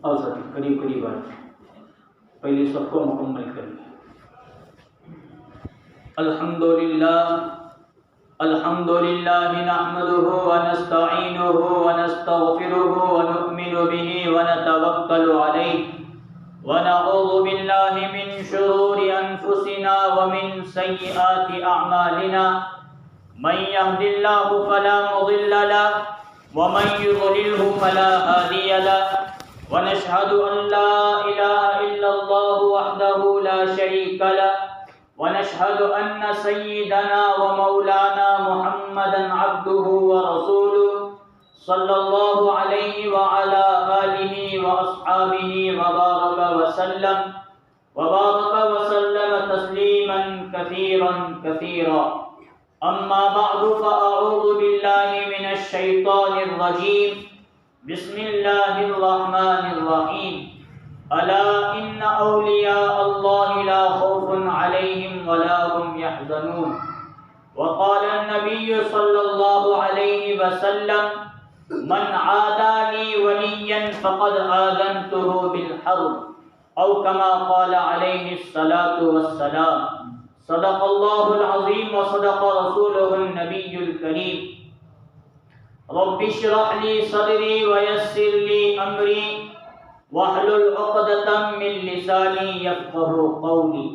اور ساتھی قریب قریب آئے، پہلے سب کو مکمل کر لیں۔ الحمدللہ نحمده ونستعینه ونستغفره ونؤمن به ونتوکل علیہ ونعوذ باللہ من شرور انفسنا ومن سیئات اعمالنا، من يهد الله فلا مضل له ومن يضلله فلا هادي له، ونشهد ان لا اله الا الله وحده لا شريك له، ونشهد ان سيدنا ومولانا محمدا عبده ورسوله صلى الله عليه وعلى آله وأصحابه وبارك وسلم تسليما كثيرا كثيرا، أما بعد فأعوذ بالله من الشيطان الرجيم، بسم الله الرحمن الرحيم، ألا إن أولياء الله لا خوف عليهم ولا هم يحزنون، وقال النبي صلى الله عليه وسلم، من عادى لي وليا فقد آذنته بالحرب، أو كما قال عليه الصلاة والسلام، صدق الله العظيم وصدق رسوله النبي الكريم، رب اشرح لي صدري ويسر لي أمري واحلل عقدة من لساني يفقهوا قولي۔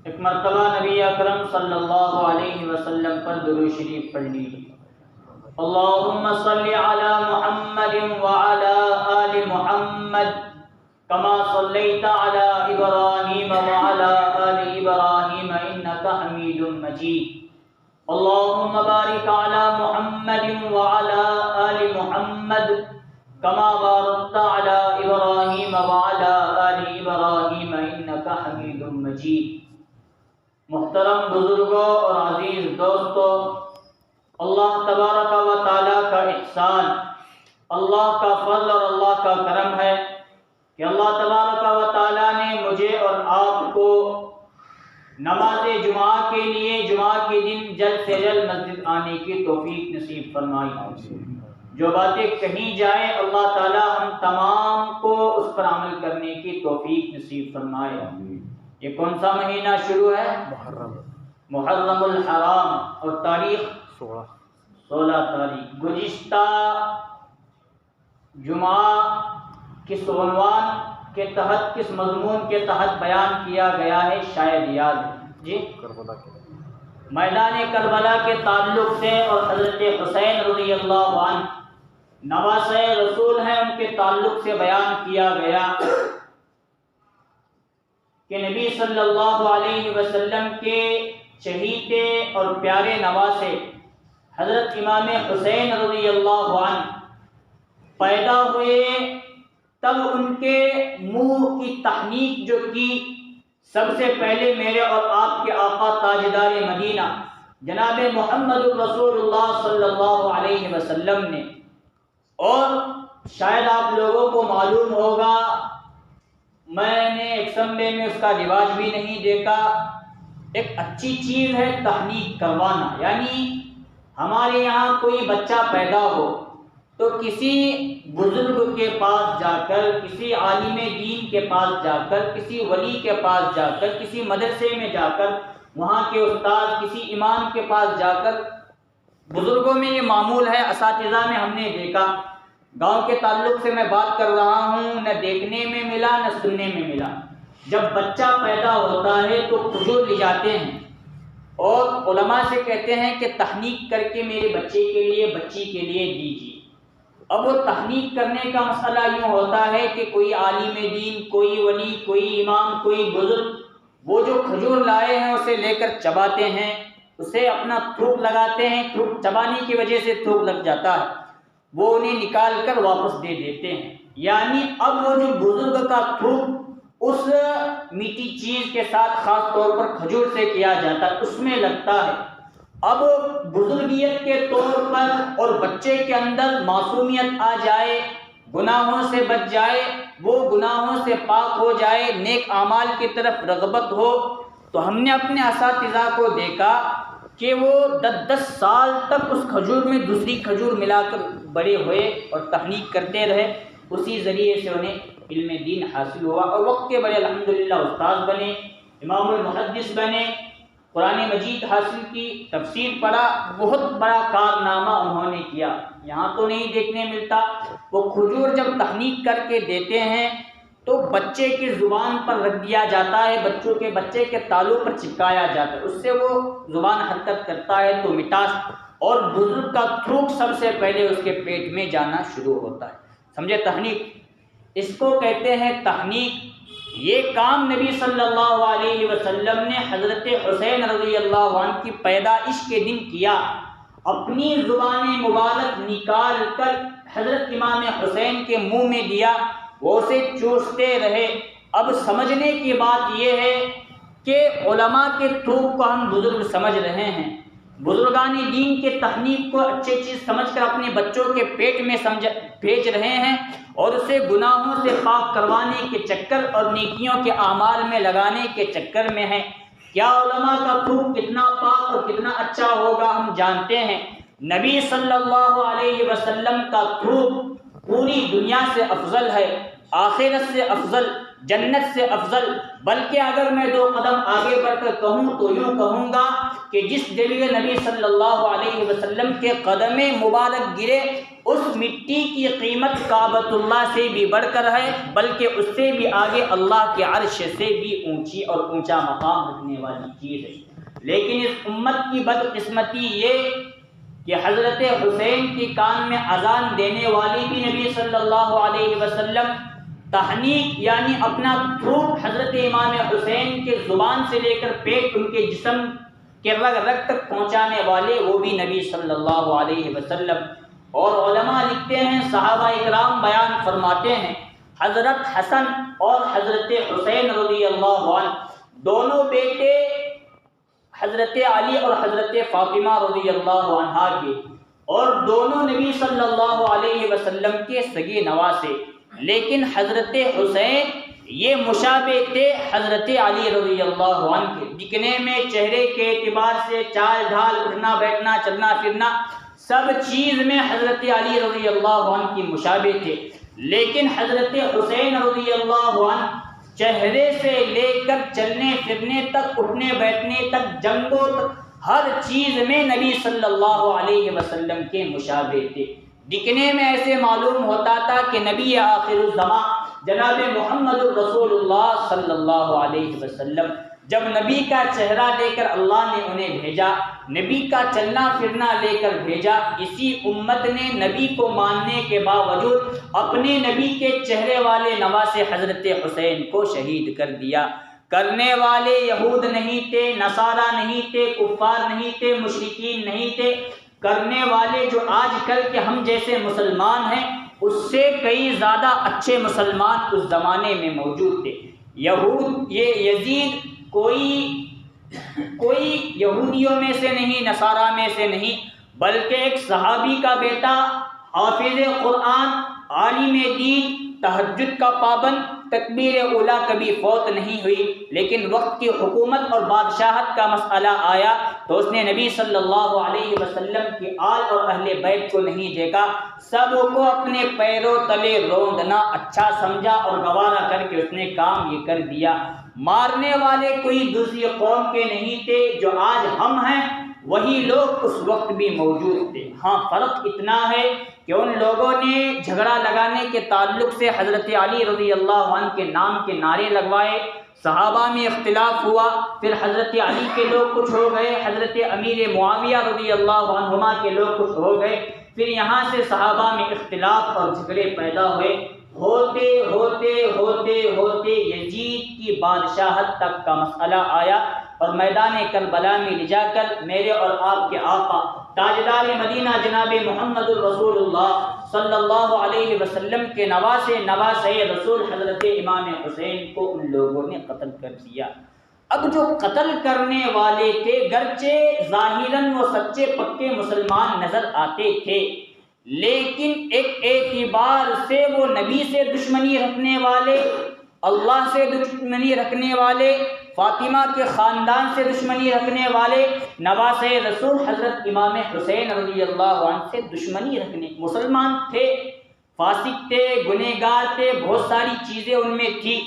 ایک مرتبہ نبی اکرم صلی اللہ علیہ وسلم پر درود شریف پڑھ لیجیے۔ اللہم صلی علی محمد وعلی آل محمد کما صلیت علی ابراہیم وعلی آل ابراہیم انک حمید مجید، اللہم بارک علی محمد وعلی آل محمد کما بارکت علی ابراہیم وعلی آل ابراہیم انک حمید مجید۔ محترم بزرگوں اور عزیز دوستوں، اللہ تبارک و تعالیٰ کا احسان، اللہ کا فضل اور اللہ کا کرم ہے کہ اللہ تبارک و تعالیٰ نے مجھے اور آپ کو نماز جمعہ کے لیے جمعہ کے دن جلد سے جلد مسجد آنے کی توفیق نصیب فرمائی۔ جو باتیں کہیں جائیں اللہ تعالیٰ ہم تمام کو اس پر عمل کرنے کی توفیق نصیب فرمائے۔ یہ کون سا مہینہ شروع ہے؟ محرم الحرام، اور تاریخ 16 تاریخ۔ گزشتہ جمعہ کس عنوان کے تحت، کس مضمون کے تحت بیان کیا گیا ہے شاید یاد ہے جی؟ میدان کربلا کے تعلق سے اور حضرت حسین رضی اللہ عنہ نواسۂ رسول ہیں، ان کے تعلق سے بیان کیا گیا کہ نبی صلی اللہ علیہ وسلم کے چہیتے اور پیارے نواسے حضرت امام حسین رضی اللہ عنہ پیدا ہوئے، تب ان کے منہ کی تحنیک جو کی سب سے پہلے میرے اور آپ کے آقا تاجدار مدینہ جناب محمد رسول اللہ صلی اللہ علیہ وسلم نے۔ اور شاید آپ لوگوں کو معلوم ہوگا، میں نے ایک سمبے میں اس کا رواج بھی نہیں دیکھا، ایک اچھی چیز ہے تحنیک کروانا، یعنی ہمارے یہاں کوئی بچہ پیدا ہو تو کسی بزرگ کے پاس جا کر، کسی عالم دین کے پاس جا کر، کسی ولی کے پاس جا کر، کسی مدرسے میں جا کر، وہاں کے استاد کسی امام کے پاس جا کر، بزرگوں میں یہ معمول ہے، اساتذہ میں ہم نے دیکھا۔ گاؤں کے تعلق سے میں بات کر رہا ہوں، نہ دیکھنے میں ملا نہ سننے میں ملا۔ جب بچہ پیدا ہوتا ہے تو کھجور لے جاتے ہیں اور علماء سے کہتے ہیں کہ تحنیک کر کے میرے بچے کے لیے، بچی کے لیے دیجیے۔ اب وہ تحنیک کرنے کا مسئلہ یوں ہوتا ہے کہ کوئی عالم دین، کوئی ولی، کوئی امام، کوئی بزرگ وہ جو کھجور لائے ہیں اسے لے کر چباتے ہیں، اسے اپنا تھوک لگاتے ہیں، تھوک چبانے کی وجہ سے تھوک لگ جاتا ہے، وہ انہیں نکال کر واپس دے دیتے ہیں۔ یعنی اب وہ جو بزرگ کا تھوک اس میٹھی چیز کے ساتھ خاص طور پر کھجور سے کیا جاتا ہے، اس میں لگتا ہے۔ اب بزرگیت کے طور پر اور بچے کے اندر معصومیت آ جائے، گناہوں سے بچ جائے، وہ گناہوں سے پاک ہو جائے، نیک اعمال کی طرف رغبت ہو، تو ہم نے اپنے اساتذہ کو دیکھا کہ وہ 10 سال تک اس کھجور میں دوسری کھجور ملا کر بڑے ہوئے اور تحنیک کرتے رہے، اسی ذریعے سے انہیں علم دین حاصل ہوا اور وقت کے بڑے الحمدللہ استاد بنے، امام المحدث بنے، قرآن مجید حاصل کی، تفسیر پڑھا، بہت بڑا کارنامہ انہوں نے کیا۔ یہاں تو نہیں دیکھنے ملتا، وہ کھجور جب تحنیک کر کے دیتے ہیں تو بچے کی زبان پر رکھ دیا جاتا ہے، بچے کے تالوں پر چپکایا جاتا ہے، اس سے وہ زبان حرکت کرتا ہے تو مٹاس اور بزرگ کا تھوک سب سے پہلے اس کے پیٹ میں جانا شروع ہوتا ہے۔ سمجھے تحنیک، اس کو کہتے ہیں تحنیک۔ یہ کام نبی صلی اللہ علیہ وسلم نے حضرت حسین رضی اللہ عنہ کی پیدائش کے دن کیا، اپنی زبان مبارک نکال کر حضرت امام حسین کے منہ میں دیا، وہ اسے چوستے رہے۔ اب سمجھنے کی بات یہ ہے کہ علماء کے تھوک کو ہم بزرگ سمجھ رہے ہیں، بزرگان دین کے تحنیک کو اچھی چیز سمجھ کر اپنے بچوں کے پیٹ میں بھیج رہے ہیں اور اسے گناہوں سے پاک کروانے کے چکر اور نیکیوں کے اعمال میں لگانے کے چکر میں ہیں۔ کیا علماء کا تھوک کتنا پاک اور کتنا اچھا ہوگا ہم جانتے ہیں۔ نبی صلی اللہ علیہ وسلم کا تھوک پوری دنیا سے افضل ہے، آخرت سے افضل، جنت سے افضل، بلکہ اگر میں 2 قدم آگے بڑھ کر کہوں تو یوں کہوں گا کہ جس جگہ نبی صلی اللہ علیہ وسلم کے قدم مبارک گرے اس مٹی کی قیمت کعبۃ اللہ سے بھی بڑھ کر ہے، بلکہ اس سے بھی آگے اللہ کے عرش سے بھی اونچی اور اونچا مقام رکھنے والی چیز ہے۔ لیکن اس امت کی بدقسمتی یہ کہ حضرت حسین کے کان میں اذان دینے والی بھی نبی صلی اللہ علیہ وسلم، تحنیک یعنی اپنا تھوک حضرت امام حسین کے زبان سے لے کر پیٹ ان کے جسم کے رگ رگ تک پہنچانے والے وہ بھی نبی صلی اللہ علیہ وسلم۔ اور علماء لکھتے ہیں، صحابہ اکرام بیان فرماتے ہیں، حضرت حسن اور حضرت حسین رضی اللہ عنہ دونوں بیٹے حضرت علی اور حضرت فاطمہ رضی اللہ عنہا کے، اور دونوں نبی صلی اللہ علیہ وسلم کے سگے نواسے، لیکن حضرت حسین یہ مشابہ تھے حضرت علی رضی اللہ عنہ کے، دکھنے میں، چہرے کے اعتبار سے، چال ڈھال، اٹھنا بیٹھنا، چلنا پھرنا، سب چیز میں حضرت علی رضی اللہ عنہ کی مشابہ تھے۔ لیکن حضرت حسین رضی اللہ عنہ چہرے سے لے کر چلنے پھرنے تک، اٹھنے بیٹھنے تک، جنگوں تک، ہر چیز میں نبی صلی اللہ علیہ وسلم کے مشابہ تھے۔ دکھنے میں ایسے معلوم ہوتا تھا کہ نبی آخر الزمان جناب محمد الرسول اللہ صلی اللہ علیہ وسلم، جب نبی کا چہرہ لے کر اللہ نے انہیں بھیجا، نبی کا چلنا پھرنا لے کر بھیجا، اسی امت نے نبی کو ماننے کے باوجود اپنے نبی کے چہرے والے نواسے حضرت حسین کو شہید کر دیا۔ کرنے والے یہود نہیں تھے، نصارہ نہیں تھے، کفار نہیں تھے، مشرکین نہیں تھے، کرنے والے جو آج کل کے ہم جیسے مسلمان ہیں اس سے کئی زیادہ اچھے مسلمان اس زمانے میں موجود تھے۔ یہود، یہ یزید کوئی یہودیوں میں سے نہیں، نصارہ میں سے نہیں، بلکہ ایک صحابی کا بیٹا، حافظ قرآن، عالم دین، تہجد کا پابند، تکبیر اولیٰ کبھی فوت نہیں ہوئی، لیکن وقت کی حکومت اور بادشاہت کا مسئلہ آیا تو اس نے نبی صلی اللہ علیہ وسلم کی آل اور اہل بیت کو نہیں دیکھا، سب کو اپنے پیروں تلے روندنا اچھا سمجھا اور گوارا کر کے اس نے کام یہ کر دیا۔ مارنے والے کوئی دوسری قوم کے نہیں تھے، جو آج ہم ہیں وہی لوگ اس وقت بھی موجود تھے۔ ہاں، فرق اتنا ہے کہ ان لوگوں نے جھگڑا لگانے کے تعلق سے حضرت علی رضی اللہ عنہ کے نام کے نعرے لگوائے، صحابہ میں اختلاف ہوا، پھر حضرت علی کے لوگ کچھ ہو گئے، حضرت امیر معاویہ رضی اللہ عنہما کے لوگ کچھ ہو گئے، پھر یہاں سے صحابہ میں اختلاف اور جھگڑے پیدا ہوئے، ہوتے ہوتے ہوتے ہوتے یزید کی بادشاہت تک کا مسئلہ آیا، اور میدان کربلا میں لے جا کر میرے اور آپ کے آقا تاجدار مدینہ جناب محمد الرسول اللہ صلی اللہ علیہ وسلم کے نواسے رسول حضرت امام حسین کو ان لوگوں نے قتل کر دیا۔ اب جو قتل کرنے والے تھے گرچہ ظاہراً وہ سچے پکے مسلمان نظر آتے تھے، لیکن ایک اعتبار سے وہ نبی سے دشمنی رکھنے والے، اللہ سے دشمنی رکھنے والے، فاطمہ کے خاندان سے دشمنی رکھنے والے، نواسے رسول حضرت امام حسین رضی اللہ عنہ سے دشمنی رکھنے، مسلمان تھے، فاسق تھے، گنہگار تھے، بہت ساری چیزیں ان میں تھی،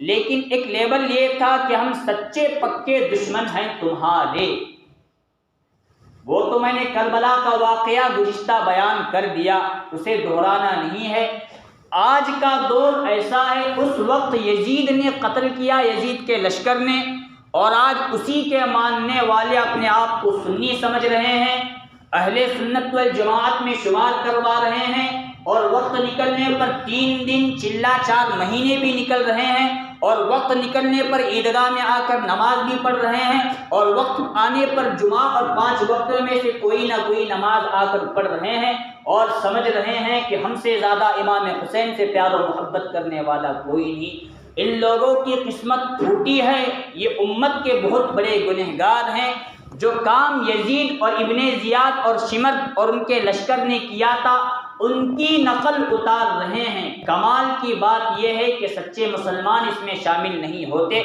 لیکن ایک لیبل یہ تھا کہ ہم سچے پکے دشمن ہیں تمہارے۔ وہ تو میں نے کربلا کا واقعہ گزشتہ بیان کر دیا، اسے دہرانا نہیں ہے۔ آج کا دور ایسا ہے، اس وقت یزید نے قتل کیا، یزید کے لشکر نے، اور آج اسی کے ماننے والے اپنے آپ کو سنی سمجھ رہے ہیں، اہل سنت والجماعت میں شمار کروا رہے ہیں، اور وقت نکلنے پر 3 دن چلا 4 مہینے بھی نکل رہے ہیں، اور وقت نکلنے پر عیدگاہ میں آ کر نماز بھی پڑھ رہے ہیں، اور وقت آنے پر جمعہ اور 5 وقت میں سے کوئی نہ کوئی نماز آ کر پڑھ رہے ہیں، اور سمجھ رہے ہیں کہ ہم سے زیادہ امام حسین سے پیار و محبت کرنے والا کوئی نہیں۔ ان لوگوں کی قسمت پھوٹی ہے، یہ امت کے بہت بڑے گنہگار ہیں۔ جو کام یزید اور ابن زیاد اور شمر اور ان کے لشکر نے کیا تھا، ان کی نقل اتار رہے ہیں۔ کمال کی بات یہ ہے کہ سچے مسلمان اس میں شامل نہیں ہوتے۔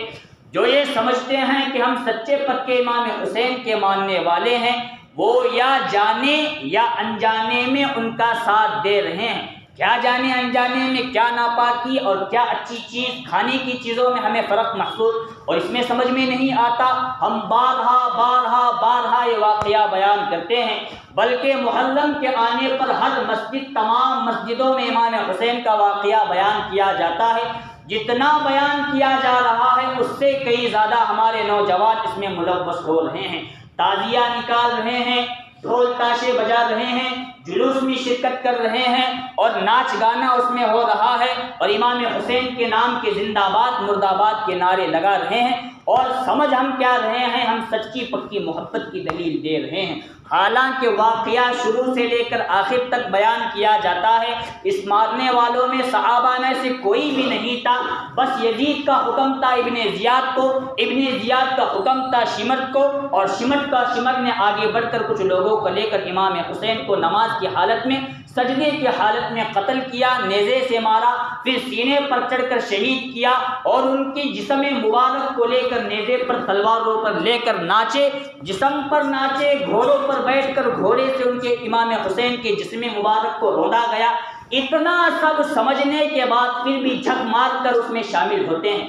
جو یہ سمجھتے ہیں کہ ہم سچے پکے امام حسین کے ماننے والے ہیں، وہ یا جانے یا انجانے میں ان کا ساتھ دے رہے ہیں۔ کیا جانے انجانے میں کیا ناپاکی اور کیا اچھی چیز، کھانے کی چیزوں میں ہمیں فرق محسوس اور اس میں سمجھ میں نہیں آتا۔ ہم بارہا یہ واقعہ بیان کرتے ہیں، بلکہ محرم کے آنے پر ہر مسجد، تمام مسجدوں میں امام حسین کا واقعہ بیان کیا جاتا ہے۔ جتنا بیان کیا جا رہا ہے اس سے کئی زیادہ ہمارے نوجوان اس میں ملوث ہو رہے ہیں، تعزیہ نکال رہے ہیں، ڈھول تاشے بجا رہے ہیں، جلوس میں شرکت کر رہے ہیں، اور ناچ گانا اس میں ہو رہا ہے، اور امام حسین کے نام کے زندہ باد مرد آباد کے نعرے لگا رہے ہیں، اور سمجھ ہم کیا رہے ہیں، ہم سچی پکی محبت کی دلیل دے رہے ہیں۔ حالانکہ واقعہ شروع سے لے کر آخر تک بیان کیا جاتا ہے، اس مارنے والوں میں صحابہ میں سے کوئی بھی نہیں تھا، بس یزید کا حکم تھا ابن زیاد کو، ابن زیاد کا حکم تھا شمر کو، اور شمر نے آگے بڑھ کر کچھ لوگوں کو لے کر امام حسین کو نماز کی حالت میں، سجدے کی حالت میں قتل کیا، نیزے سے مارا، پھر سینے پر چڑھ کر شہید کیا، اور ان کی جسم مبارک کو لے کر نیزے پر تلواروں پر لے کر ناچے، جسم پر ناچے، گھوڑوں پر بیٹھ کر گھوڑے سے ان کے امام حسین کے جسم مبارک کو روندا گیا۔ اتنا سب سمجھنے کے بعد پھر بھی جھک مار کر اس میں شامل ہوتے ہیں۔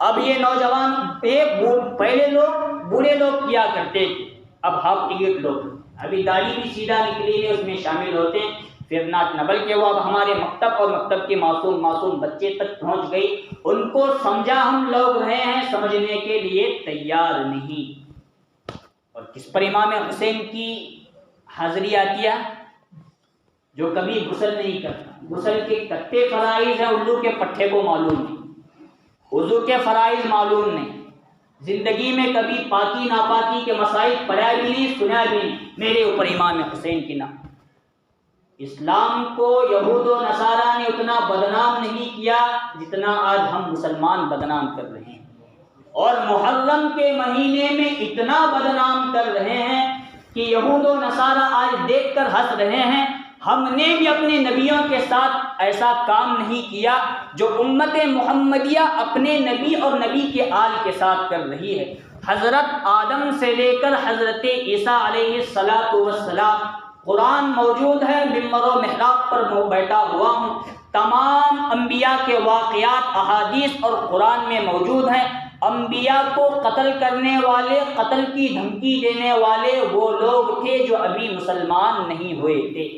اب یہ نوجوان پہلے لوگ بوڑھے لوگ کیا کرتے تھے، اب ہاف ٹکٹ لوگ، ابھی داڑھی بھی سیدھا نکلی ہے، اس میں شامل ہوتے ہیں، پھر ناچ نہ، بلکہ وہ اب ہمارے مکتب اور مکتب کے معصوم بچے تک پہنچ گئی۔ ان کو سمجھا ہم لوگ رہے ہیں، سمجھنے کے لیے تیار نہیں۔ اور کس پر امام حسین کی حاضری آتی ہے؟ جو کبھی غسل نہیں کرتا، غسل کے کتے فرائض ہیں الو کے پٹھے کو معلوم نہیں، وضو کے فرائض معلوم نہیں، زندگی میں کبھی پاکی ناپاکی کے مسائل پڑھا بھی نہیں، سنا بھی نہیں، میرے اوپر امام حسین کی نام۔ اسلام کو یہود و نصارہ نے اتنا بدنام نہیں کیا جتنا آج ہم مسلمان بدنام کر رہے ہیں، اور محرم کے مہینے میں اتنا بدنام کر رہے ہیں کہ یہود و نصارہ آج دیکھ کر ہنس رہے ہیں۔ ہم نے بھی اپنے نبیوں کے ساتھ ایسا کام نہیں کیا جو امت محمدیہ اپنے نبی اور نبی کے آل کے ساتھ کر رہی ہے۔ حضرت آدم سے لے کر حضرت عیسیٰ علیہ السلام، قرآن موجود ہے، ممبر و محراب پر بیٹھا ہوا ہوں، تمام انبیاء کے واقعات احادیث اور قرآن میں موجود ہیں۔ انبیاء کو قتل کرنے والے، قتل کی دھمکی دینے والے وہ لوگ تھے جو ابھی مسلمان نہیں ہوئے تھے۔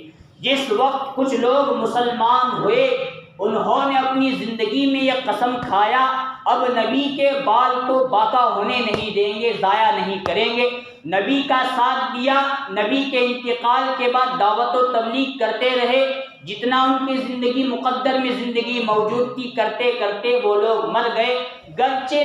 جس وقت کچھ لوگ مسلمان ہوئے، انہوں نے اپنی زندگی میں یہ قسم کھایا اب نبی کے بال کو باقا ہونے نہیں دیں گے، ضائع نہیں کریں گے۔ نبی کا ساتھ دیا، نبی کے انتقال کے بعد دعوت و تبلیغ کرتے رہے، جتنا ان کی زندگی مقدر میں زندگی موجود تھی کرتے کرتے وہ لوگ مر گئے۔ گرچہ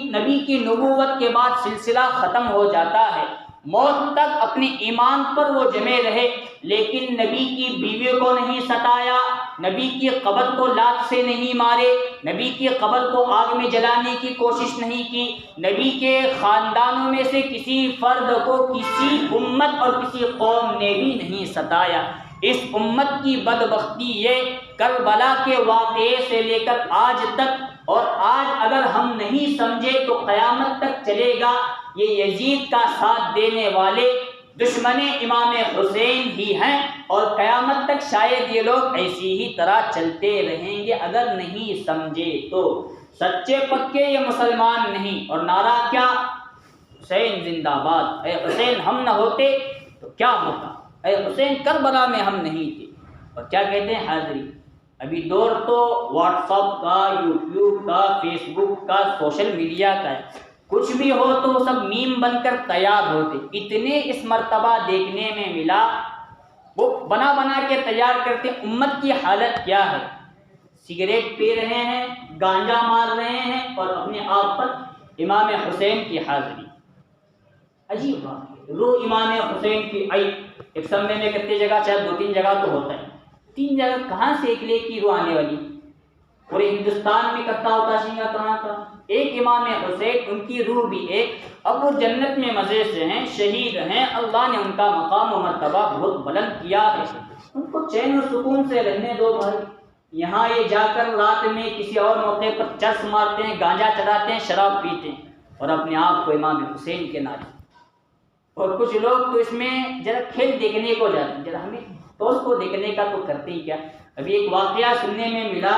نبی کی نبوت کے بعد سلسلہ ختم ہو جاتا ہے، موت تک اپنے ایمان پر وہ جمے رہے، لیکن نبی کی بیوی کو نہیں ستایا، نبی کی قبر کو لات سے نہیں مارے، نبی کی قبر کو آگ میں جلانے کی کوشش نہیں کی، نبی کے خاندانوں میں سے کسی فرد کو کسی امت اور کسی قوم نے بھی نہیں ستایا۔ اس امت کی بدبختی یہ کربلا کے واقعے سے لے کر آج تک اور آج اگر ہم نہیں سمجھے تو قیامت تک چلے گا یہ یزید کا ساتھ دینے والے دشمن امام حسین ہی ہیں، اور قیامت تک شاید یہ لوگ ایسی ہی طرح چلتے رہیں گے اگر نہیں سمجھے تو۔ سچے پکے یہ مسلمان نہیں، اور نعرہ کیا؟ حسین زندہ باد، اے حسین ہم نہ ہوتے تو کیا ہوتا، اے حسین کربلا میں ہم نہیں تھے۔ اور کیا کہتے ہیں حاضری، ابھی دور تو واٹس ایپ کا، یوٹیوب کا، فیس بک کا، سوشل میڈیا کا ہے، کچھ بھی ہو تو وہ سب میم بن کر تیار ہوتے۔ اتنے اس مرتبہ دیکھنے میں ملا، وہ بنا بنا کے تیار کرتے۔ امت کی حالت کیا ہے؟ سگریٹ پی رہے ہیں، گانجا مار رہے ہیں، اور اپنے آپ پر امام حسین کی حاضری۔ عجیب بات ہے، رو امام حسین کی آئی ایک سمے میں کتنی جگہ، چاہے 2-3 جگہ تو ہوتا ہے، 3 جگہ کہاں سے ایک لے کی رو آنے والی؟ پورے ہندوستان میں اکٹھا ہوتا سنگا کہاں کا؟ ایک امام حسین، ان کی روح بھی ایک، اب وہ جنت میں مزے سے ہیں، شہید ہیں، اللہ نے ان کا مقام و مرتبہ بہت بلند کیا ہے، ان کو چین و سکون سے رہنے دو بھائی۔ یہاں یہ جا کر رات میں کسی اور موقع پر چرس مارتے ہیں، گانجا چڑھاتے ہیں، شراب پیتے ہیں، اور اپنے آپ کو امام حسین کے ناطے۔ اور کچھ لوگ تو اس میں ذرا کھیل دیکھنے کو جاتے ہیں، ذرا ہمیں تو اس کو دیکھنے کا تو کرتے ہی کیا۔ ابھی ایک واقعہ سننے میں ملا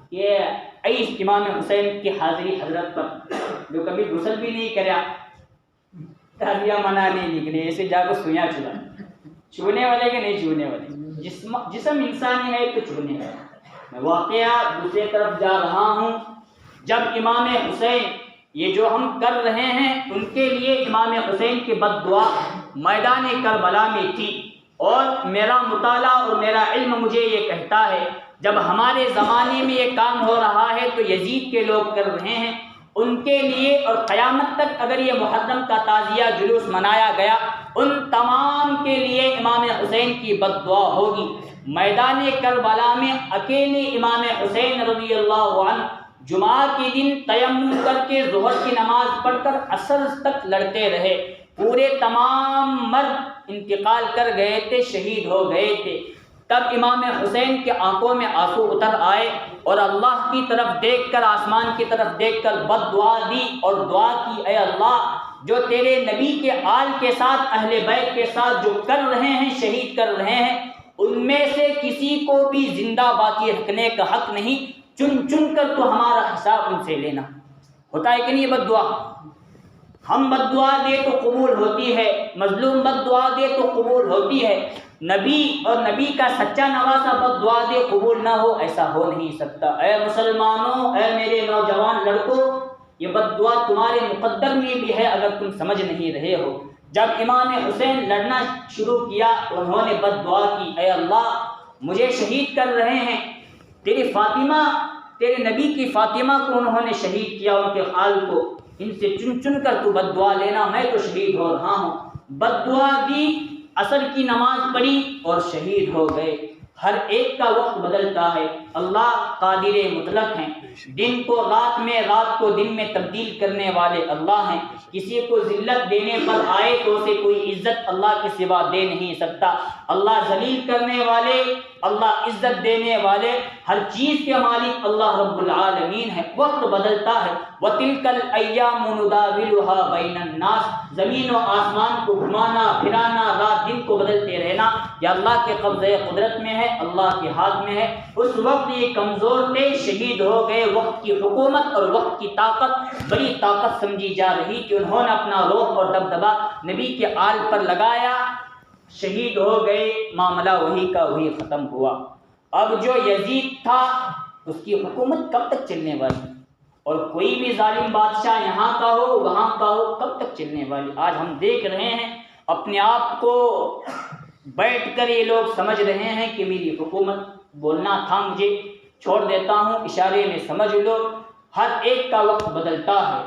کہ عیش امام حسین کی حاضری حضرت پر، جو کبھی غسل بھی نہیں کریا، تعزیہ منع نہیں نکلے، ایسے جا کر سویا چلا، چھونے والے کے نہیں چھونے والے، جسم انسانی ہے تو چھونے والے۔ میں واقعہ دوسرے طرف جا رہا ہوں، جب امام حسین یہ جو ہم کر رہے ہیں ان کے لیے امام حسین کی بد دعا میدان کربلا میں تھی، اور میرا مطالعہ اور میرا علم مجھے یہ کہتا ہے جب ہمارے زمانے میں یہ کام ہو رہا ہے تو یزید کے لوگ کر رہے ہیں، ان کے لیے اور قیامت تک اگر یہ محرم کا تعزیہ جلوس منایا گیا ان تمام کے لیے امام حسین کی بد دعا ہوگی۔ میدان کربلا میں اکیلے امام حسین رضی اللہ عنہ جمعہ کے دن تیمم کر کے ظہر کی نماز پڑھ کر عصر تک لڑتے رہے، پورے تمام مرد انتقال کر گئے تھے، شہید ہو گئے تھے۔ تب امام حسین کے آنکھوں میں آنسو اتر آئے اور اللہ کی طرف دیکھ کر، آسمان کی طرف دیکھ کر بد دعا دی اور دعا کی، اے اللہ جو تیرے نبی کے آل کے ساتھ، اہل بیت کے ساتھ جو کر رہے ہیں، شہید کر رہے ہیں، ان میں سے کسی کو بھی زندہ باقی رکھنے کا حق نہیں، چن چن کر تو ہمارا حساب ان سے لینا۔ ہوتا ہے کہ نہیں بد دعا؟ ہم بد دعا دے تو قبول ہوتی ہے، مظلوم بد دعا دے تو قبول ہوتی ہے، نبی اور نبی کا سچا نواسا بد دعا دے قبول نہ ہو، ایسا ہو نہیں سکتا۔ اے مسلمانوں، اے میرے نوجوان لڑکوں، یہ بد دعا تمہارے مقدر میں بھی ہے اگر تم سمجھ نہیں رہے ہو۔ جب امام حسین لڑنا شروع کیا انہوں نے بد دعا کی، اے اللہ مجھے شہید کر رہے ہیں، تیری فاطمہ، تیرے نبی کی فاطمہ کو انہوں نے شہید کیا، ان کے خال کو، ان سے چن چن کر تو بد دعا لینا، میں تو شہید ہو رہا ہوں۔ بد دعا دی، عصر کی نماز پڑھی اور شہید ہو گئے۔ ہر ایک کا وقت بدلتا ہے، اللہ قادر مطلق ہیں، دن کو رات میں، رات کو دن میں تبدیل کرنے والے اللہ ہیں۔ کسی کو ذلت دینے پر آئے تو اسے کوئی عزت اللہ کے سوا دے نہیں سکتا۔ اللہ ذلیل کرنے والے، اللہ عزت دینے والے، ہر چیز کے مالک اللہ رب العالمین ہے۔ وقت بدلتا ہے، وَتِلْكَ الْأَيَّامُ نُدَاوِلُهَا بَيْنَ النَّاسِ، زمین و آسمان کو گھمانا پھرانا، رات دن کو بدلتے رہنا یہ اللہ کے قبضۂ قدرت میں ہے، اللہ کے ہاتھ میں ہے۔ اس وقت یہ کمزور تھے، شہید ہو گئے۔ وقت کی حکومت اور وقت کی طاقت بڑی طاقت سمجھی جا رہی کہ انہوں نے اپنا روح اور دبدبہ نبی کے آل پر لگایا، شہید ہو گئے، معاملہ وہی کا وہی ختم ہوا۔ اب جو یزید تھا اس کی حکومت کب تک چلنے والی؟ اور کوئی بھی ظالم بادشاہ یہاں کا ہو وہاں کا ہو، کب تک چلنے والی؟ آج ہم دیکھ رہے ہیں اپنے آپ کو بیٹھ کر یہ لوگ سمجھ رہے ہیں کہ میری حکومت، بولنا تھا مجھے، چھوڑ دیتا ہوں، اشارے میں سمجھ لو۔ ہر ایک کا وقت بدلتا ہے۔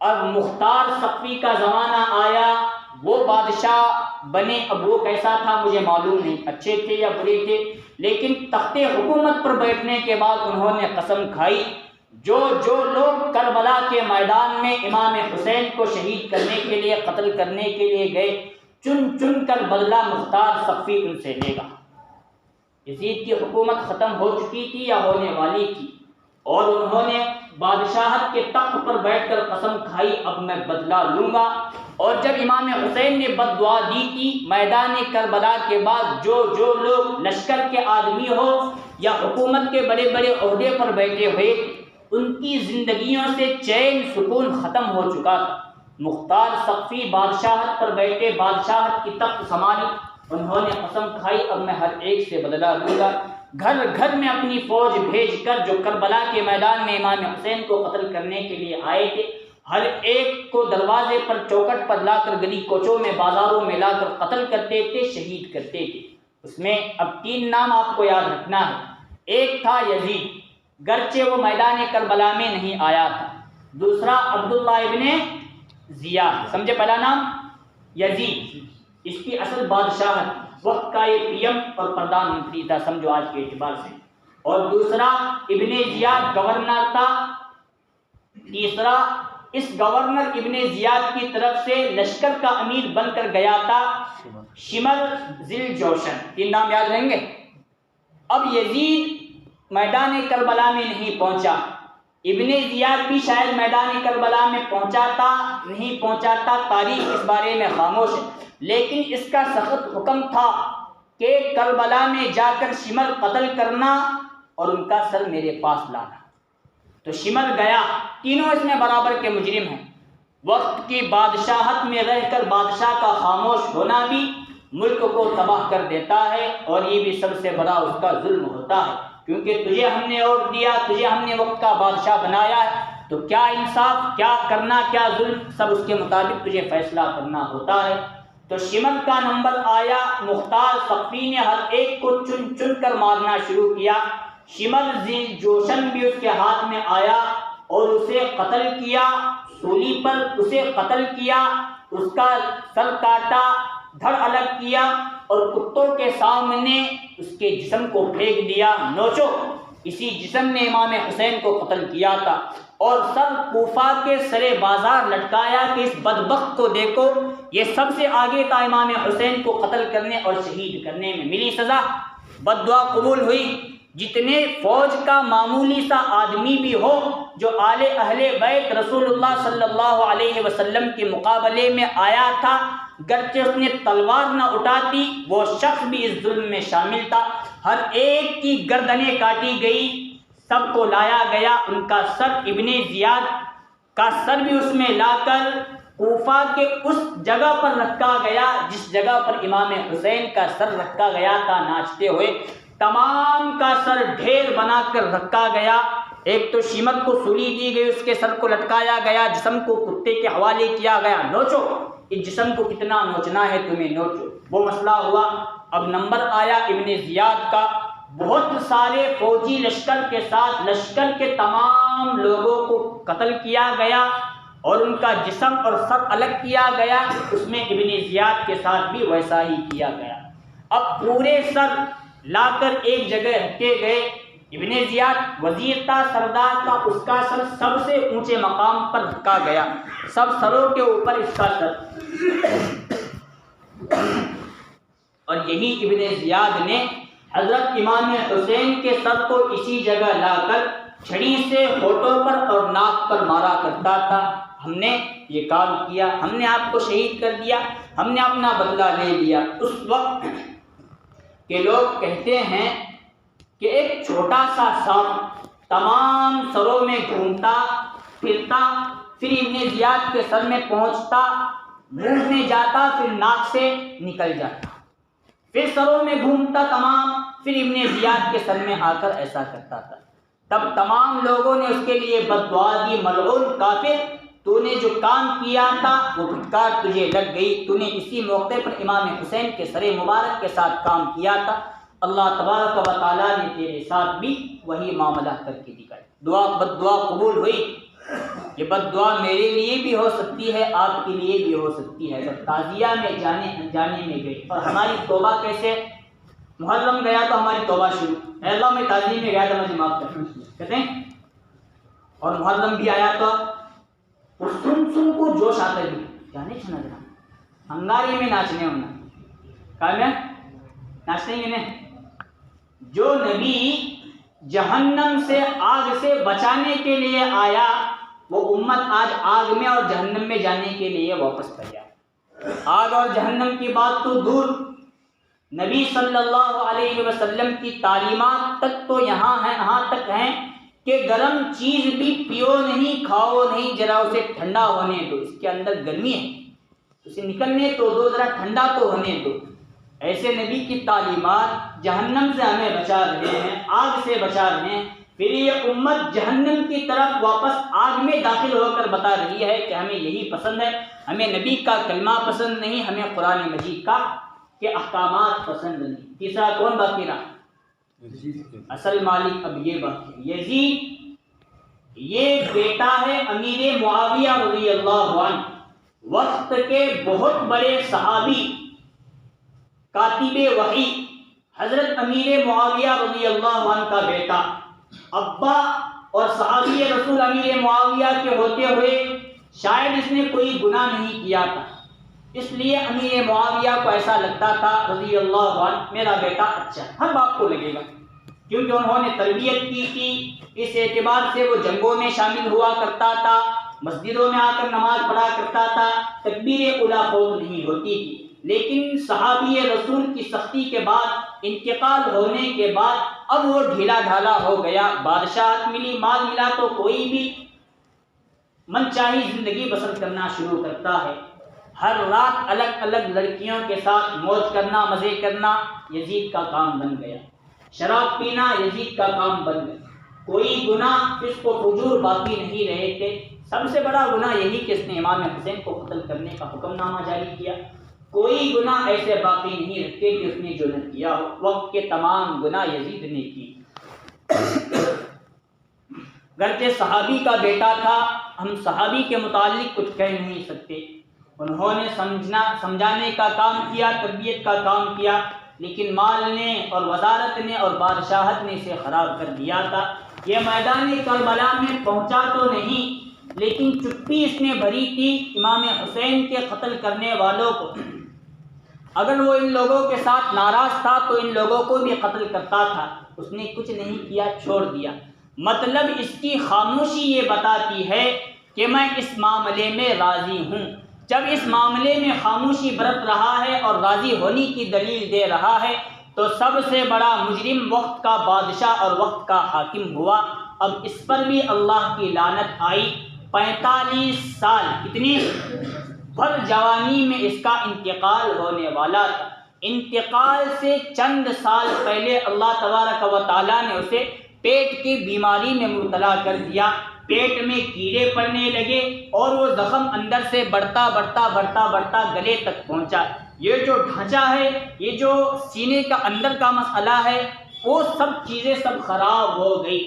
اب مختار سقفی کا زمانہ آیا، وہ بادشاہ بنے، اب وہ کیسا تھا مجھے معلوم نہیں، اچھے تھے یا برے تھے، لیکن تخت حکومت پر بیٹھنے کے بعد انہوں نے قسم کھائی جو لوگ کربلا کے میدان میں امام حسین کو شہید کرنے کے لیے، قتل کرنے کے لیے گئے، چن چن کر بدلہ مختار سقفی ان سے لے گا۔ یزید کی حکومت ختم ہو چکی تھی یا ہونے والی تھی، اور انہوں نے بادشاہت کے تخت پر بیٹھ کر قسم کھائی اب میں بدلہ لوں گا۔ اور جب امام حسین نے بد دعا دی تھی میدان کربلا کے بعد، جو لوگ لشکر کے آدمی ہو یا حکومت کے بڑے بڑے عہدے پر بیٹھے ہوئے، ان کی زندگیوں سے چین سکون ختم ہو چکا تھا۔ مختار سقفی بادشاہت پر بیٹھے، بادشاہت کی تخت سنبھالی، انہوں نے قسم کھائی اب میں ہر ایک سے بدلہ لوں گا۔ گھر گھر میں اپنی فوج بھیج کر جو کربلا کے میدان میں امام حسین کو قتل کرنے کے لیے آئے تھے، ہر ایک کو دروازے پر چوکٹ پر لا کر گلی کوچوں میں بازاروں میں لا کر قتل کرتے تھے، شہید کرتے تھے۔ اس میں اب 3 نام آپ کو یاد رکھنا ہے۔ ایک تھا یزید، گرچہ وہ میدان کربلا میں نہیں آیا تھا۔ دوسرا عبداللہ ابن زیاد، سمجھے پہلا نام یزید، اس کی اصل بادشاہت، وقت کا یہ پی ایم اور پردھان منتری تھا، سمجھو آج کے اعتبار سے۔ اور دوسرا ابن زیاد گورنر تھا۔ تیسرا اس گورنر ابن زیاد کی طرف سے لشکر کا امیر بن کر گیا تھا شمر ذی الجوشن۔ 3 نام یاد رہیں گے۔ اب یزید میدان کربلا میں نہیں پہنچا، ابن زیاد بھی شاید میدان کربلا میں پہنچا تھا نہیں پہنچا تھا، تاریخ اس بارے میں خاموش ہے، لیکن اس کا سخت حکم تھا کہ کربلا میں جا کر شمر قتل کرنا اور ان کا سر میرے پاس لانا۔ تو شمر گیا، تینوں اس میں برابر کے مجرم ہیں۔ وقت کی بادشاہت میں رہ کر بادشاہ کا خاموش ہونا بھی ملک کو تباہ کر دیتا ہے، اور یہ بھی سب سے بڑا اس کا ظلم ہوتا ہے، کیونکہ تجھے ہم نے ووٹ دیا، تجھے ہم نے وقت کا بادشاہ بنایا ہے، تو کیا انصاف، کیا کرنا، کیا ظلم، سب اس کے مطابق تجھے فیصلہ کرنا ہوتا ہے۔ تو شمر کا نمبر آیا، مختار سقفی نے ہر ایک کو چن چن کر مارنا شروع کیا۔ شمر ذی الجوشن بھی اس کے ہاتھ میں آیا اور اسے قتل کیا، سولی پر اسے قتل کیا، اس کا سر کاٹا، دھڑ الگ کیا اور کتوں کے سامنے اس کے جسم کو پھینک دیا۔ نوچو، اسی جسم نے امام حسین کو قتل کیا تھا، اور سر کوفہ کے سرے بازار لٹکایا کہ اس بدبخت کو دیکھو، یہ سب سے آگے تھا امام حسین کو قتل کرنے اور شہید کرنے میں، ملی سزا، بد دعا قبول ہوئی۔ جتنے فوج کا معمولی سا آدمی بھی ہو جو آل اہل بیت رسول اللہ صلی اللہ علیہ وسلم کے مقابلے میں آیا تھا، گرچہ اس نے تلوار نہ اٹھاتی، وہ شخص بھی اس ظلم میں شامل تھا۔ ہر ایک کی گردنیں کاٹی گئی، سب کو لایا گیا، ان کا سر، ابن زیاد کا سر بھی اس میں لا کر کوفہ کے اس جگہ پر رکھا گیا جس جگہ پر امام حسین کا سر رکھا گیا تھا ناچتے ہوئے، تمام کا سر ڈھیر بنا کر رکھا گیا۔ ایک تو شمر کو سولی دی گئی، اس کے سر کو لٹکایا گیا، جسم کو کتے کے حوالے کیا گیا، نوچو، اس جسم کو کتنا نوچنا ہے تمہیں، نوچو، وہ مسئلہ ہوا۔ اب نمبر آیا ابن زیاد کا، بہت سارے فوجی لشکر کے ساتھ لشکر کے تمام لوگوں کو قتل کیا گیا اور ان کا جسم اور سر الگ کیا گیا، اس میں ابن زیاد کے ساتھ بھی ویسا ہی کیا گیا۔ اب پورے سر لا کر ایک جگہ رکھے گئے، ابن زیاد وزیر تھا، سردار تھا، اس کا سر سب سے اونچے مقام پر رکھا گیا، سب سروں کے اوپر اس کا سر، اور یہی ابن زیاد نے حضرت امام حسین کے سر کو اسی جگہ لا کر چھڑی سے ہونٹوں پر اور ناک پر مارا کرتا تھا۔ ہم نے یہ کام کیا، ہم نے آپ کو شہید کر دیا، ہم نے اپنا بدلہ لے لیا۔ اس وقت کہ لوگ کہتے ہیں کہ ایک چھوٹا سا سانپ تمام سروں میں گھومتا پھرتا، پھر ابن زیاد کے سر میں پہنچتا، منہ میں جاتا، پھر ناک سے نکل جاتا، پھر سروں میں گھومتا تمام، پھر ابن زیاد کے سر میں آ کر ایسا کرتا تھا۔ تب تمام لوگوں نے اس کے لیے بد دعا دی، ملعون کافر، تو نے جو کام کیا تھا وہ پھٹکار تجھے لگ گئی، تو نے اسی موقع پر امام حسین کے سر مبارک کے ساتھ کام کیا تھا، اللہ تبارک و تعالیٰ نے تیرے ساتھ بھی وہی معاملہ کر کے دکھایا۔ بد دعا قبول ہوئی۔ یہ بد دعا میرے لیے بھی ہو سکتی ہے، آپ کے لیے بھی ہو سکتی ہے۔ جب تعزیہ میں جانے میں گئے، اور ہماری توبہ کیسے، محرم گیا تو ہماری توبہ شروع، اے اللہ میں تعزیہ میں گیا تو مجھے معاف کر، کہتے ہیں، اور محرم بھی آیا تو وہ سن کو جوش آتا ہے، جانے چھنا جانا ہنگاری میں ناچنے ہونا، کہا میں ناچنے گے نہیں، جو نبی جہنم سے آگ سے بچانے کے لیے آیا، وہ امت آج آگ میں اور جہنم میں جانے کے لیے واپس تیار۔ آگ اور جہنم کی بات تو دور، نبی صلی اللہ علیہ وسلم کی تعلیمات تک تو یہاں تک ہیں کہ گرم چیز بھی پیو نہیں، کھاؤ نہیں، ذرا اسے ٹھنڈا ہونے دو، اس کے اندر گرمی ہے، اسے نکلنے تو دو، ذرا ٹھنڈا تو ہونے دو۔ ایسے نبی کی تعلیمات جہنم سے ہمیں بچا رہے ہیں، آگ سے بچا رہے ہیں، پھر یہ امت جہنم کی طرف واپس آگ میں داخل ہو کر بتا رہی ہے کہ ہمیں یہی پسند ہے، ہمیں نبی کا کلمہ پسند نہیں، ہمیں قرآن مجید کا کے احکامات پسند نہیں۔ تیسرا کون باقی رہا؟ اصل مالک اب یہ باقی ہے، یزید یہ بیٹا ہے امیر معاویہ رضی اللہ عنہ، وقت کے بہت بڑے صحابی، کاتب وحی، حضرت امیر معاویہ رضی اللہ عنہ کا بیٹا، ابا اور صحابی رسول امیر معاویہ کے ہوتے ہوئے شاید اس نے کوئی گناہ نہیں کیا تھا، اس لیے امیر معاویہ کو ایسا لگتا تھا رضی اللہ عنہ میرا بیٹا اچھا، ہر باپ کو لگے گا، کیونکہ انہوں نے تربیت کی تھی، اس اعتبار سے وہ جنگوں میں شامل ہوا کرتا تھا، مسجدوں میں آ کر نماز پڑھا کرتا تھا، تکبیر اولیٰ خوف نہیں ہوتی تھی۔ لیکن صحابی رسول کی سختی کے بعد، انتقال ہونے کے بعد اب وہ ڈھیلا ڈھالا ہو گیا، بادشاہت ملی، مال ملا تو کوئی بھی من چاہی زندگی بسر کرنا شروع کرتا ہے، ہر رات الگ الگ لڑکیوں کے ساتھ موج کرنا، مزے کرنا یزید کا کام بن گیا، شراب پینا یزید کا کام بن گیا، کوئی گناہ اس کو فجور باقی نہیں رہے تھے۔ سب سے بڑا گناہ یہی کہ اس نے امام حسین کو قتل کرنے کا حکم نامہ جاری کیا، کوئی گناہ ایسے باقی نہیں رکھتے کہ اس نے جو نہ کیا ہو، وقت کے تمام گناہ یزید نے کی۔ گرچہ صحابی کا بیٹا تھا، ہم صحابی کے متعلق کچھ کہہ نہیں سکتے، انہوں نے سمجھانے کا کام کیا، تربیت کا کام کیا، لیکن مال نے اور وزارت نے اور بادشاہت نے اسے خراب کر دیا تھا۔ یہ میدان کربلا میں پہنچا تو نہیں، لیکن چپی اس نے بھری تھی امام حسین کے قتل کرنے والوں کو، اگر وہ ان لوگوں کے ساتھ ناراض تھا تو ان لوگوں کو بھی قتل کرتا تھا، اس نے کچھ نہیں کیا، چھوڑ دیا۔ مطلب اس کی خاموشی یہ بتاتی ہے کہ میں اس معاملے میں راضی ہوں۔ جب اس معاملے میں خاموشی برت رہا ہے اور راضی ہونے کی دلیل دے رہا ہے تو سب سے بڑا مجرم وقت کا بادشاہ اور وقت کا حاکم ہوا۔ اب اس پر بھی اللہ کی لعنت آئی، 45 سال کتنی بھر جوانی میں اس کا انتقال ہونے والا تھا۔ انتقال سے چند سال پہلے اللہ تبارک و تعالیٰ نے اسے پیٹ کی بیماری میں مبتلا کر دیا، پیٹ میں کیڑے پڑنے لگے اور وہ زخم اندر سے بڑھتا گلے تک پہنچا۔ یہ جو ڈھانچہ ہے، یہ جو سینے کا اندر کا مسئلہ ہے، وہ سب چیزیں سب خراب ہو گئی۔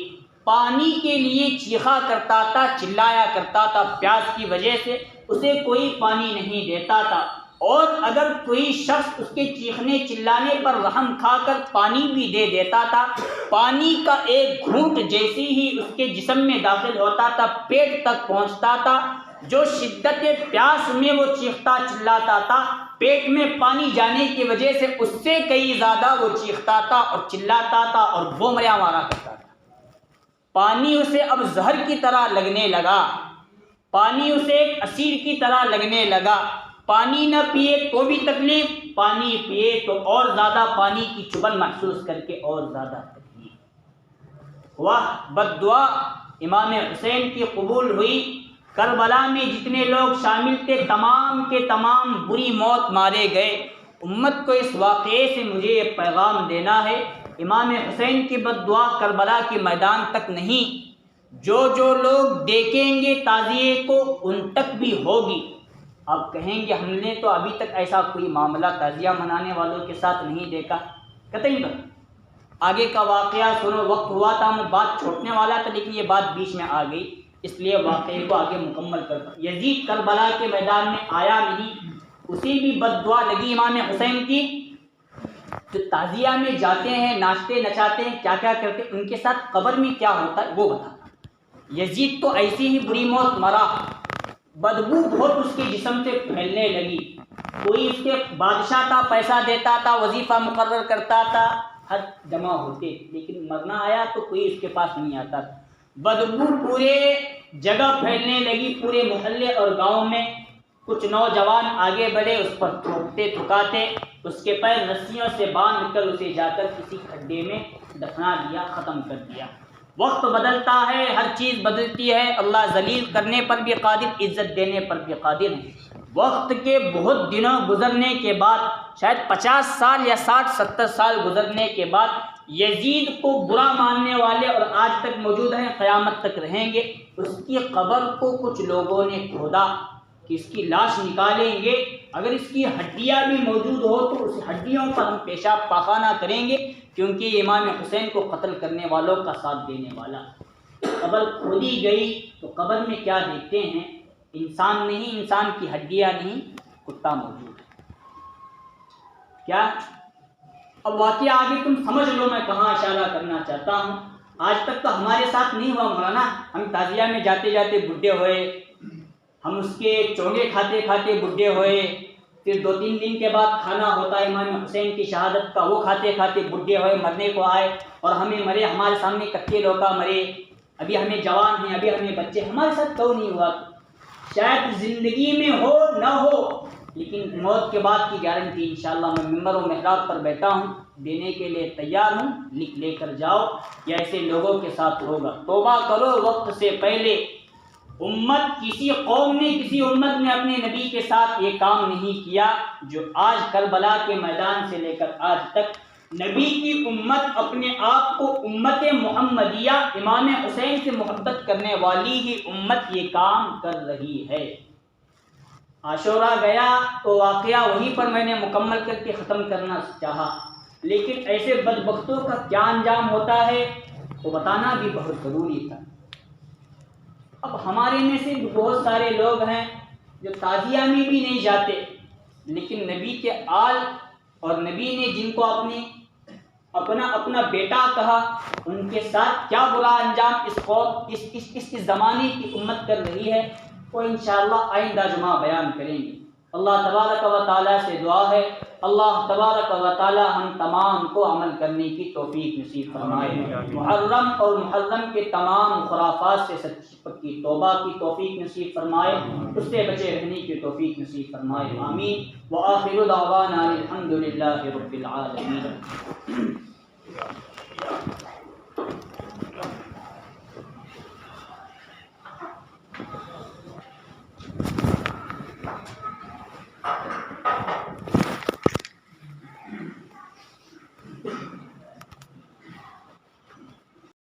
پانی کے لیے چیخا کرتا تھا، چلایا کرتا تھا، پیاس کی وجہ سے اسے کوئی پانی نہیں دیتا تھا، اور اگر کوئی شخص اس کے چیخنے چلانے پر رحم کھا کر پانی بھی دے دیتا تھا، پانی کا ایک گھونٹ جیسی ہی اس کے جسم میں داخل ہوتا تھا، پیٹ تک پہنچتا تھا، جو شدت پیاس میں وہ چیختا چلاتا تھا، پیٹ میں پانی جانے کی وجہ سے اس سے کئی زیادہ وہ چیختا تھا اور چلاتا تھا اور بومریاں مارا کرتا تھا۔ پانی اسے اب زہر کی طرح لگنے لگا، پانی اسے ایک اسیر کی طرح لگنے لگا۔ پانی نہ پیے تو بھی تکلیف، پانی پیے تو اور زیادہ پانی کی چبھن محسوس کر کے اور زیادہ تکلیف۔ واہ بد دعا امام حسین کی قبول ہوئی۔ کربلا میں جتنے لوگ شامل تھے تمام کے تمام بری موت مارے گئے۔ امت کو اس واقعے سے مجھے یہ پیغام دینا ہے، امام حسین کی بد دعا کربلا کے میدان تک نہیں، جو لوگ دیکھیں گے تعزیے کو ان تک بھی ہوگی۔ آپ کہیں گے ہم نے تو ابھی تک ایسا کوئی معاملہ تعزیہ منانے والوں کے ساتھ نہیں دیکھا، قطعی بات۔ آگے کا واقعہ سنو، وقت ہوا تھا میں بات چھوڑنے والا تھا لیکن یہ بات بیچ میں آ گئی، اس لیے واقعے کو آگے مکمل کرتا ہوں۔ یزید کربلا کے میدان میں آیا نہیں، اسی بھی بد دعا لگی امام حسین کی۔ جو تعزیہ میں جاتے ہیں، ناچتے نچاتے ہیں، کیا کیا کرتے ہیں، ان کے ساتھ قبر میں کیا ہوتا ہے وہ بتاتا۔ یزید تو ایسی ہی بری موت مرا، بدبو بہت اس کے جسم سے پھیلنے لگی۔ کوئی اس کے بادشاہ تھا، پیسہ دیتا تھا، وظیفہ مقرر کرتا تھا، ہر جمع ہوتے، لیکن مرنا آیا تو کوئی اس کے پاس نہیں آتا۔ بدبو پورے جگہ پھیلنے لگی، پورے محلے اور گاؤں میں۔ کچھ نوجوان آگے بڑھے، اس پر تھوکتے تھکاتے، اس کے پیر رسیوں سے باندھ کر اسے جا کر کسی کھڈے میں دفنا دیا، ختم کر دیا۔ وقت بدلتا ہے، ہر چیز بدلتی ہے، اللہ ذلیل کرنے پر بھی قادر، عزت دینے پر بھی قادر ہے۔ وقت کے بہت دنوں گزرنے کے بعد، شاید 50 سال یا 60-70 سال گزرنے کے بعد، یزید کو برا ماننے والے اور آج تک موجود ہیں، قیامت تک رہیں گے، اس کی قبر کو کچھ لوگوں نے کھودا کہ اس کی لاش نکالیں گے، اگر اس کی ہڈیاں بھی موجود ہو تو اس ہڈیوں پر ہم پیشاب پاخانہ کریں گے، کیونکہ یہ امام حسین کو قتل کرنے والوں کا ساتھ دینے والا۔ قبر کھودی گئی تو قبر میں کیا دیکھتے ہیں؟ انسان نہیں، انسان کی ہڈیاں نہیں، کتا موجود ہے۔ کیا؟ اب واقعہ آگے تم سمجھ لو میں کہاں اشارہ کرنا چاہتا ہوں۔ آج تک تو ہمارے ساتھ نہیں ہوا مولانا، ہم تعزیہ میں جاتے جاتے بڈھے ہوئے، ہم اس کے چونگے کھاتے کھاتے بڈھے ہوئے، پھر 2-3 دن کے بعد کھانا ہوتا ہے امام حسین کی شہادت کا، وہ کھاتے کھاتے بڈھے ہوئے، مرنے کو آئے، اور ہمیں مرے، ہمارے سامنے کچے لوکا مرے، ابھی ہمیں جوان ہیں، ابھی ہمیں بچے، ہمارے ساتھ کیوں نہیں ہوا؟ شاید زندگی میں ہو نہ ہو، لیکن موت کے بعد کی گارنٹی انشاءاللہ میں ممبر و محراب پر بیٹھا ہوں، دینے کے لیے تیار ہوں، لکھ لے کر جاؤ، یا ایسے لوگوں کے ساتھ ہوگا۔ توبہ کرو وقت سے پہلے۔ کسی قوم نے، کسی امت نے اپنے نبی کے ساتھ یہ کام نہیں کیا جو آج کربلا کے میدان سے لے کر آج تک نبی کی امت اپنے آپ کو امت محمدیہ، امام حسین سے محبت کرنے والی ہی امت یہ کام کر رہی ہے۔ عاشورہ گیا تو واقعہ وہیں پر میں نے مکمل کر کے ختم کرنا چاہا، لیکن ایسے بدبختوں کا کیا انجام ہوتا ہے تو بتانا بھی بہت ضروری تھا۔ اب ہمارے میں سے بہت سارے لوگ ہیں جو تعزیہ میں بھی نہیں جاتے، لیکن نبی کے آل اور نبی نے جن کو اپنا بیٹا کہا، ان کے ساتھ کیا برا انجام اس قوم اس زمانے کی امت کر رہی ہے، وہ انشاءاللہ آئندہ جمعہ بیان کریں گے۔ اللہ تبارک و تعالیٰ سے دعا ہے، اللہ تبارک و تعالیٰ ہم تمام کو عمل کرنے کی توفیق نصیب فرمائے، محرم اور محرم کے تمام خرافات سے سچی پکی توبہ کی توفیق نصیب فرمائے، اس سے بچے رہنے کی توفیق نصیب فرمائے، آمین۔ وآخر دعوانا الحمد للہ رب العالمین۔